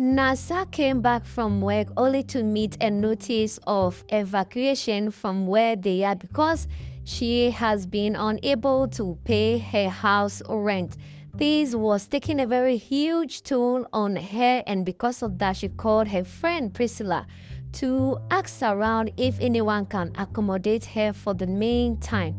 Nasa came back from work only to meet a notice of evacuation from where they are because she has been unable to pay her house rent. This was taking a very huge toll on her, and because of that, she called her friend Priscilla to ask around if anyone can accommodate her for the meantime.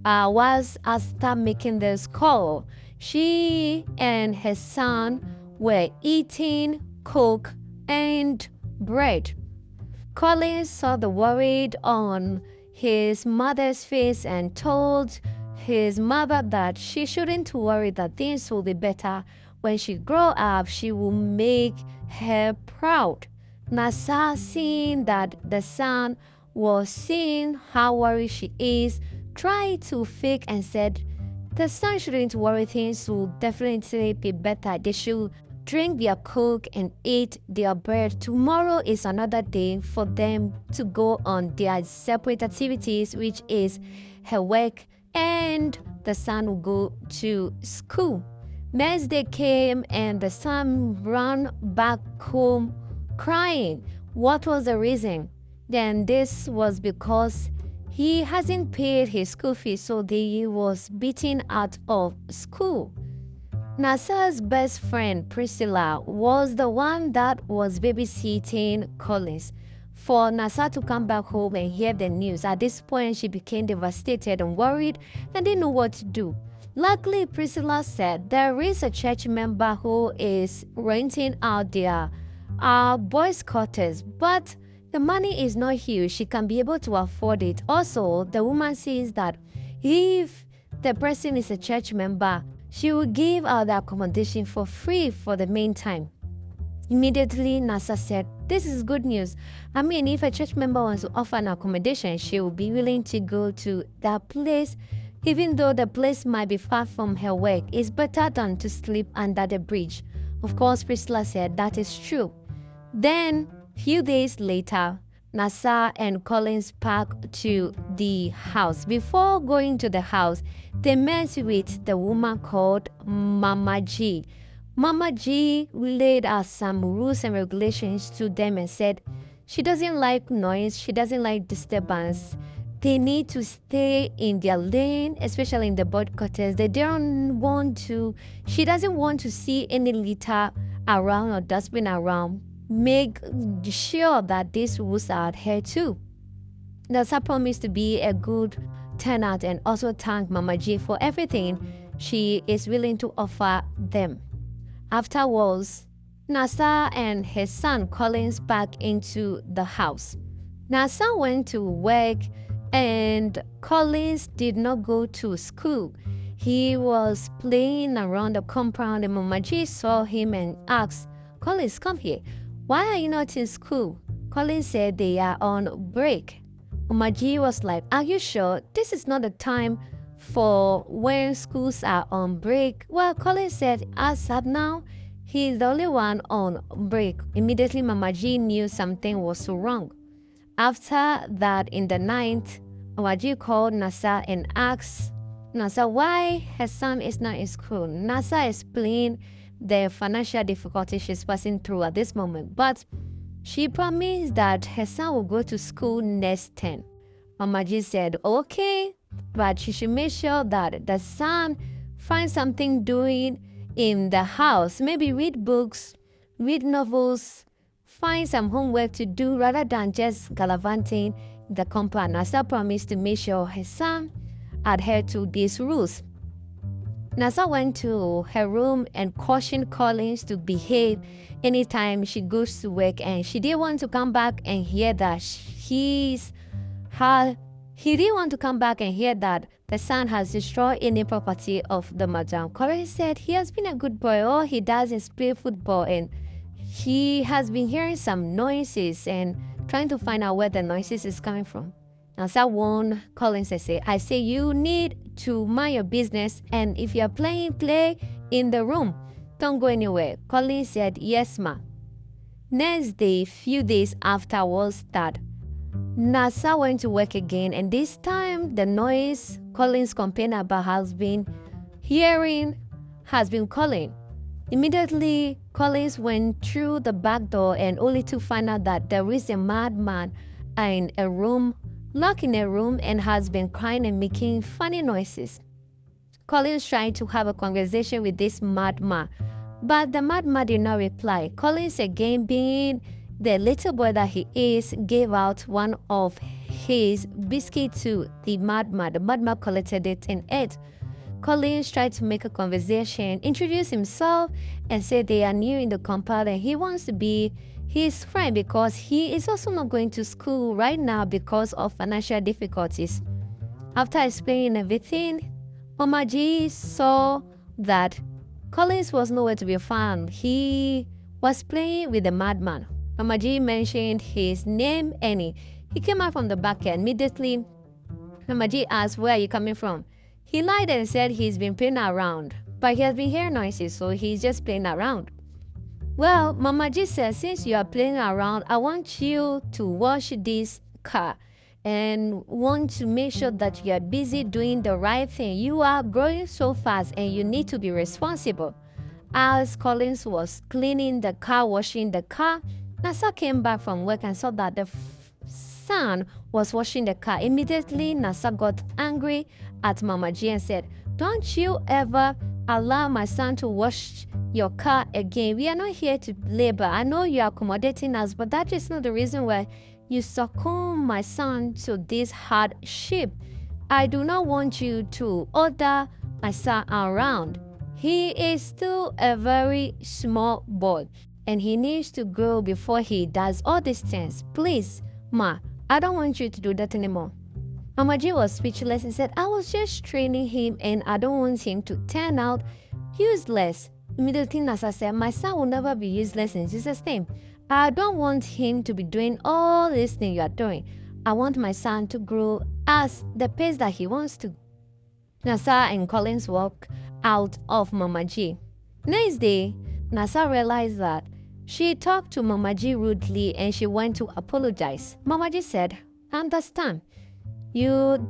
Whilst after making this call, she and her son were eating Coke and bread. Colin saw the worry on his mother's face and told his mother that she shouldn't worry, that things will be better. When she grow up, she will make her proud. Nasa, seeing that the son was seeing how worried she is, tried to fake and said the son shouldn't worry, things will definitely be better. They should drink their Coke and eat their bread. Tomorrow is another day for them to go on their separate activities, which is her work, and the son will go to school. Next day came and the son ran back home crying. What was the reason? Then this was because he hasn't paid his school fees, so he was beaten out of school. Nasa's best friend Priscilla was the one that was babysitting Collins. For Nasa to come back home and hear the news, at this point she became devastated and worried and didn't know what to do. Luckily, Priscilla said there is a church member who is renting out their boys' quarters, but the money is not huge. She can be able to afford it. Also, the woman says that if the person is a church member, she will give out the accommodation for free for the meantime. Immediately, Nasa said, this is good news. I mean, if a church member wants to offer an accommodation, she will be willing to go to that place. Even though the place might be far from her work, it's better than to sleep under the bridge. Of course, Priscilla said that is true. Then, few days later, Nasa and Collins packed to the house. Before going to the house, they met with the woman called Mama G. Mama G laid out some rules and regulations to them and said she doesn't like noise, she doesn't like disturbance. They need to stay in their lane, especially in the board quarters. She doesn't want to see any litter around or dustbin around. Make sure that these rules are adhered to. Nasa promised to be a good tenant and also thank Mama G for everything she is willing to offer them. Afterwards, Nasa and his son Collins back into the house. Nasa went to work and Collins did not go to school. He was playing around the compound and Mama G saw him and asked, Collins, come here. Why are you not in school? Collins said they are on break. Mama G was like, are you sure this is not the time for when schools are on break? Well, Collins said, as of now, he's the only one on break. Immediately, Mama G knew something was wrong. After that, in the night, Mama G called Nasa and asked Nasa why her son is not in school. Nasa explained the financial difficulty she's passing through at this moment, but she promised that her son will go to school next term. Mama G said, okay, but she should make sure that the son finds something doing in the house. Maybe read books, read novels, find some homework to do rather than just gallivanting the compound. Nasa promised to make sure her son adhered to these rules. Nasa went to her room and cautioned Collins to behave anytime she goes to work, and she didn't want to come back and hear that he didn't want to come back and hear that the son has destroyed any property of the madam. Collins said he has been a good boy. All he does is play football, and he has been hearing some noises and trying to find out where the noises is coming from. Nasa warned Collins and said, I say you need to mind your business, and if you're playing, play in the room. Don't go anywhere. Collins said, yes, ma. Next day, few days afterwards, that Nasa went to work again, and this time the noise Collins complained about has been calling. Immediately, Collins went through the back door and only to find out that there is a madman in a room, locked in a room, and has been crying and making funny noises. Collins tried to have a conversation with this madman, but the madman did not reply. Collins, again being the little boy that he is, gave out one of his biscuits to the madman. The madman collected it and ate. Collins tried to make a conversation, introduce himself, and said they are new in the compound and he wants to be his friend because he is also not going to school right now because of financial difficulties. After explaining everything, Mama G saw that Collins was nowhere to be found. He was playing with the madman. Mama G mentioned his name and he came out from the back end. Immediately, Mama G asked, "Where are you coming from?" He lied and said he's been playing around, but he has been hearing noises, so he's just playing around. Well, Mama G said, "Since you are playing around, I want you to wash this car and want to make sure that you are busy doing the right thing. You are growing so fast and you need to be responsible." As Collins was cleaning the car, washing the car, Nasa came back from work and saw that the son was washing the car. Immediately, Nasa got angry at Mama G and said, "Don't you ever allow my son to wash your car again. We are not here to labor. I know you are accommodating us, but that is not the reason why you succumb my son to this hardship. I do not want you to order my son around. He is still a very small boy and he needs to grow before he does all these things. Please, Ma, I don't want you to do that anymore." Mama G was speechless and said, "I was just training him and I don't want him to turn out useless." Immediately Nasa said, "My son will never be useless in Jesus' name. I don't want him to be doing all this thing you are doing. I want my son to grow at the pace that he wants to." Nasa and Collins walked out of Mama G. Next day, Nasa realized that she talked to Mama G rudely and she went to apologize. Mama G said, "I understand.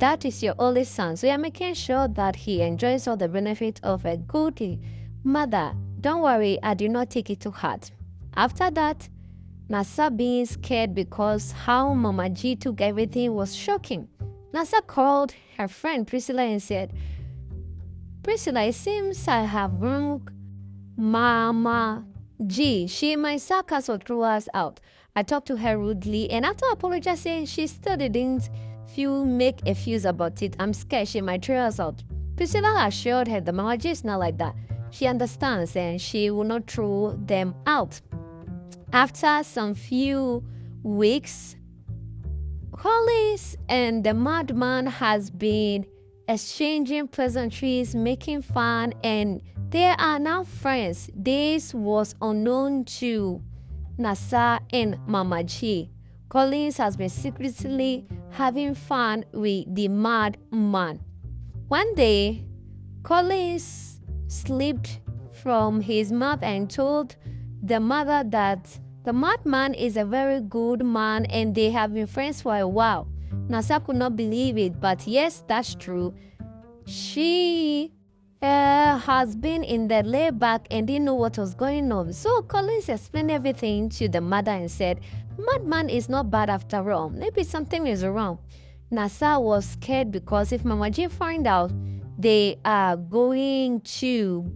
That is your only son, so you're making sure that he enjoys all the benefit of a good mother. Don't worry, I do not take it to heart." After that, Nasa being scared because how Mama G took everything was shocking. Nasa called her friend Priscilla and said, "Priscilla, it seems I have wronged Mama G. She might sarcasm or throw us out. I talked to her rudely and after apologizing, she still didn't make a fuss about it. I'm scared she might throw us out." Priscilla assured her that Mama G is not like that. She understands and she will not throw them out. After some few weeks, Collins and the madman has been exchanging pleasantries, making fun, and they are now friends. This was unknown to Nasa and Mama G. Collins has been secretly having fun with the madman. One day, Collins slipped from his mouth and told the mother that the madman is a very good man and they have been friends for a while. Nasa could not believe it, but yes, that's true. She has been in the layback and didn't know what was going on. So Collins explained everything to the mother and said, "Madman is not bad after all. Maybe something is wrong." Nasa was scared because if Mama G find out, they are going to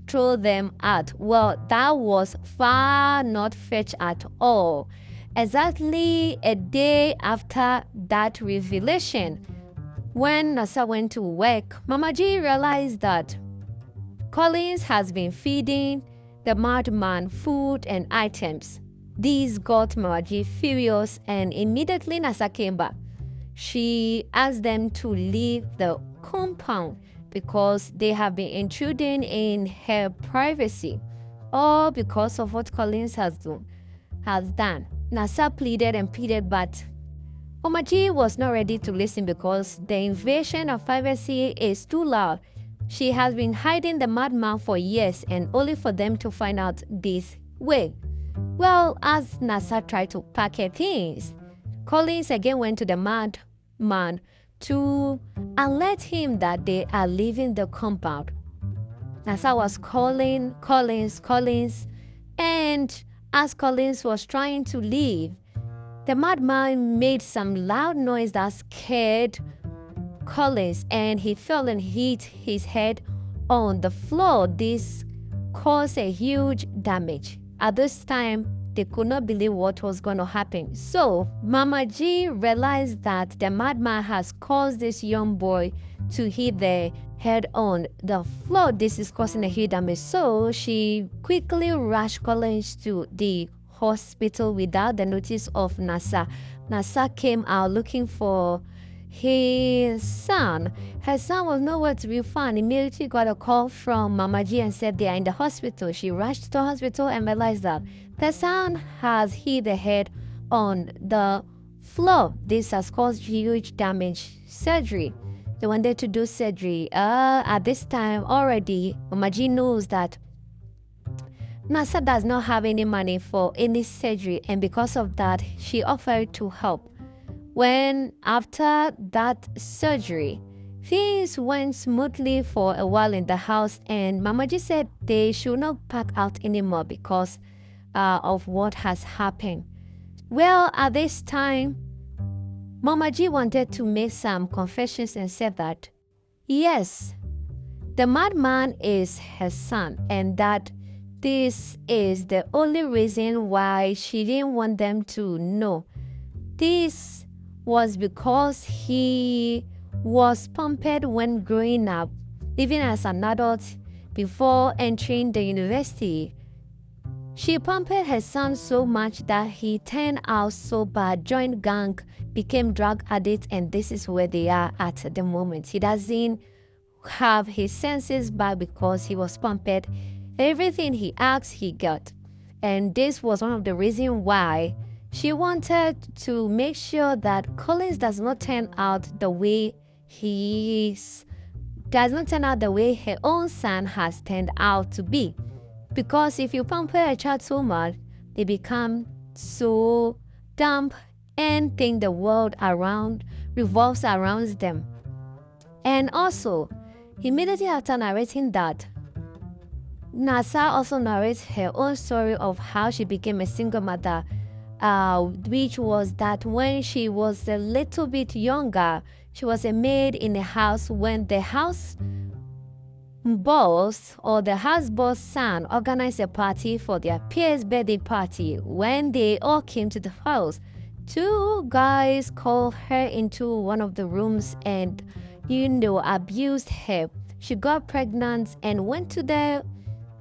throw them out. Well, that was far not fetched at all. Exactly a day after that revelation, when Nasa went to work, Mama G realized that Collins has been feeding the madman food and items. These got Mama G furious and immediately Nasa came back. She asked them to leave the compound because they have been intruding in her privacy, all because of what Collins has done. Nasa pleaded and pleaded, but Mama G was not ready to listen because the invasion of privacy is too loud. She has been hiding the madman for years and only for them to find out this way. Well, as Nasa tried to pack her things, Collins again went to the madman to alert him that they are leaving the compound. Nasa was calling Collins, and as Collins was trying to leave, the madman made some loud noise that scared Collins, and he fell and hit his head on the floor. This caused a huge damage. At this time, they could not believe what was going to happen. So, Mama G realized that the madman has caused this young boy to hit the head on the floor. This is causing a huge damage. So, she quickly rushed Collins to the hospital without the notice of Nasa. Nasa came out looking for his son. Her son was nowhere to be found. Immediately got a call from Mama G and said they are in the hospital. She rushed to the hospital and realized that the son has hit the head on the floor. This has caused huge damage. Surgery. They wanted to do surgery. At this time already, Mama G knows that Nasa does not have any money for any surgery, and because of that, she offered to help. When after that surgery, things went smoothly for a while in the house, and Mama G said they should not pack out anymore because of what has happened. Well, at this time, Mama G wanted to make some confessions and said that, yes, the madman is her son, and that this is the only reason why she didn't want them to know. This was because he was pumped when growing up, even as an adult before entering the university. She pumped her son so much that he turned out so bad, joined gang, became drug addict, and this is where they are at the moment. He doesn't have his senses back because he was pumped. Everything he asked, he got. And this was one of the reasons why she wanted to make sure that Collins does not turn out the way her own son has turned out to be. Because if you pamper a child so much, they become so dumb and think the world around revolves around them. And also, immediately after narrating that, Nasa also narrates her own story of how she became a single mother, which was that when she was a little bit younger, she was a maid in a house when the house boss or the house boss son organized a party for their peers' birthday party. When they all came to the house, two guys called her into one of the rooms and, abused her. She got pregnant and went to the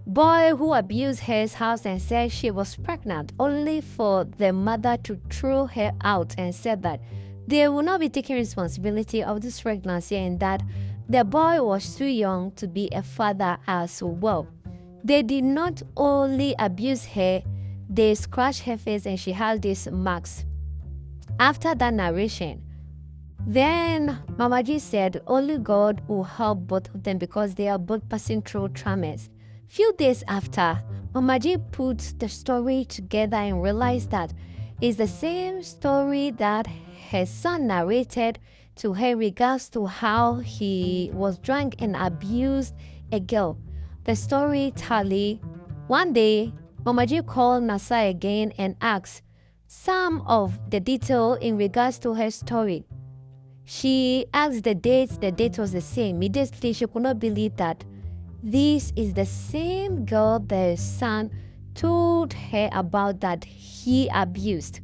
boy who abused her house and said she was pregnant, only for the mother to throw her out and said that they will not be taking responsibility of this pregnancy and that the boy was too young to be a father as well. They did not only abuse her, they scratched her face and she had these marks. After that narration, then Mama G said only God will help both of them because they are both passing through traumas. Few days after, Mama G put the story together and realized that it's the same story that her son narrated to her regards to how he was drunk and abused a girl. The story tally. One day, Mama G called Nasa again and asked some of the detail in regards to her story. She asked the date was the same. Immediately, she could not believe that this is the same girl the son told her about that he abused.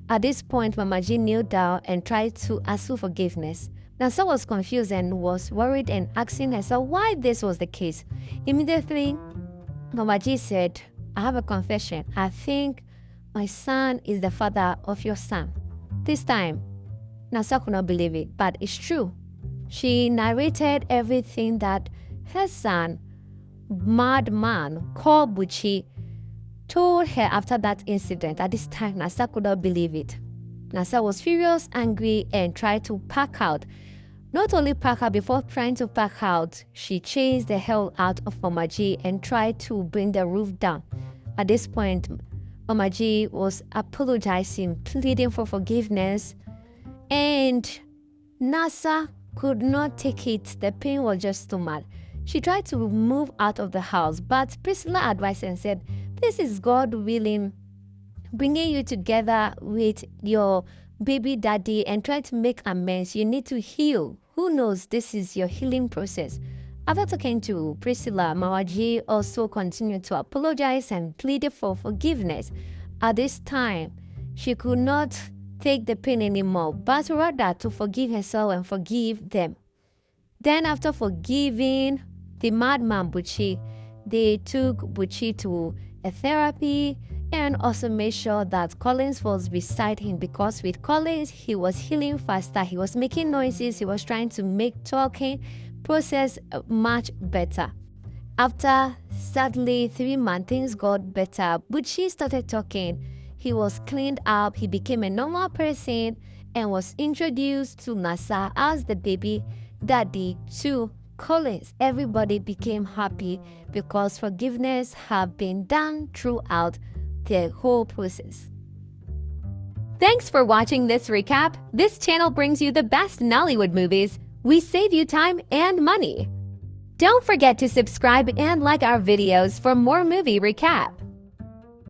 At this point, Mama G knelt down and tried to ask for forgiveness. Nasa was confused and was worried and asking herself why this was the case. Immediately, Mama G said, I have a confession. I think my son is the father of your son. This time, Nasa could not believe it, but it's true. She narrated everything that her son, madman called Buchi, told her after that incident. At this time, Nasa could not believe it. Nasa was furious, angry, and tried to pack out. Not only pack out, before trying to pack out, she chased the hell out of Mama G and tried to bring the roof down. At this point, Mama G was apologizing, pleading for forgiveness, and Nasa could not take it. The pain was just too much. She tried to move out of the house, but Priscilla advised and said, "This is God willing, bringing you together with your baby daddy and try to make amends. You need to heal. Who knows? This is your healing process." After talking to Priscilla, Mawaji also continued to apologize and pleaded for forgiveness. At this time, she could not take the pain anymore, but rather to forgive herself and forgive them. Then, after forgiving the madman Buchi, they took Buchi to a therapy and also made sure that Collins was beside him, because with Collins, he was healing faster. He was making noises. He was trying to make talking process much better. After sadly 3 months, things got better. Buchi started talking. He was cleaned up. He became a normal person and was introduced to Nasa as the baby daddy to Collins. Everybody became happy because forgiveness had been done throughout the whole process. Thanks for watching this recap. This channel brings you the best Nollywood movies. We save you time and money. Don't forget to subscribe and like our videos for more movie recap.